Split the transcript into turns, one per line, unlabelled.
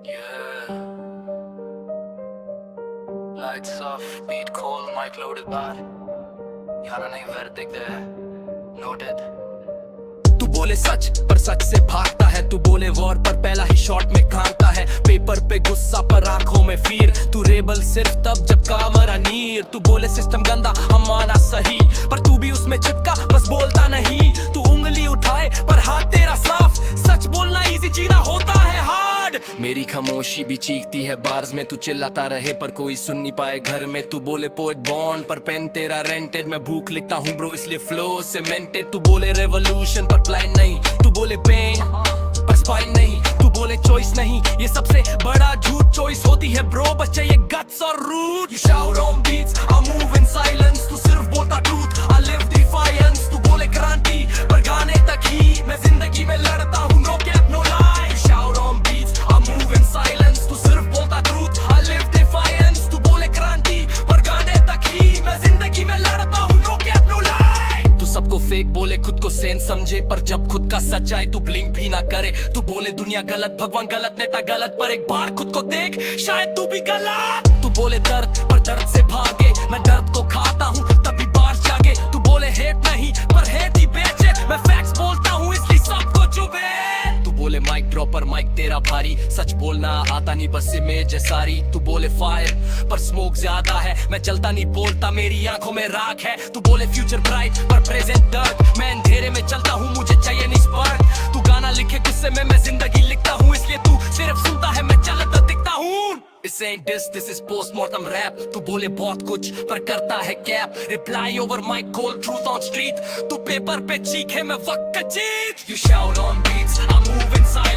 Yeah. Lights off, beat cold, mic loaded bar. यारा नहीं verdict है, noted.
तू बोले सच पर सच से भागता है, तू बोले वॉर पर पहला ही शॉट में कांगता है, पेपर पे गुस्सा पर आंखों में फिर, तू रेबल सिर्फ तब जब कामरा नीर, तू बोले सिस्टम गंदा हम माना सही, पर तू भी उसमें चिपका बस बोलता नहीं, तू उंगली उठाए पर हाथ तेरा साफ, सच बोलना इजी जीना होता है हार्ड। मेरी खामोशी भी चीखती है बार्स में, तू चिल्लाता रहे पर कोई सुन नहीं पाए घर में, तू बोले पोएट बॉन्ड पर पेन तेरा रेंटेड, मैं भूख लिखता हूँ ब्रो इसलिए फ्लो सीमेंटेड, तू बोले रेवोल्यूशन पर प्लान नहीं, तू बोले पेन पर स्पाइन नहीं, तू बोले चॉइस नहीं, ये सबसे बड़ा झूठ, चॉइस होती है ब्रो बस चाहिए गट्स और root. You shout on beats, I move in silence, तू सिर्फ बोलता truth, I live defiance, तू बोले क्रांति पर गाने तक ही मैं जिंदगी में लड़ता हूँ, no cap no lie। You shout on beats, I move in silence, तू सिर्फ बोलता truth, I live defiance, तू बोले क्रांति पर गाने तक ही मैं जिंदगी में लड़ता हूँ, no cap no lie। तू सबको फेक बोले खुद को सेन समझे, पर जब खुद का सच आए तू ब्लिंक भी ना करे, तू बोले दुनिया गलत भगवान गलत नेता गलत, पर एक बार खुद को देख शायद तू भी गलत। तू बोले दर्द पर दर्द से भागे, मैं दर्द को खाता हूँ तभी बार जागे, तू बोले हेट नहीं पर हेट ही बेचे, मैं फैक्ट्स बोलता हूँ इसलिए सबको चुभे। तू बोले माइक ड्रॉपर माइक तेरा भारी, सच बोलना आता नहीं बस इमेज है सारी, तू बोले फायर पर स्मोक ज्यादा है, मैं चलता नहीं बोलता मेरी आंखों में राख है, तू बोले फ्यूचर ब्राइट पर प्रेजेंट डार्क, मैं अंधेरे में चलता हूँ मुझे चाहिए नहीं स्पार्क, तू गाना लिखे गुस्से में मैं जिंदगी लिखता हूँ, इसलिए तू सिर्फ सुनता है मैं चलता दिखता हूँ। This ain't this is postmortem rap, तू बोले बहुत कुछ पर करता है cap, reply over mic cold truth on street, तू पेपर पे चीखे मैं वक्त का जीत। You shout on beats, I move in silence,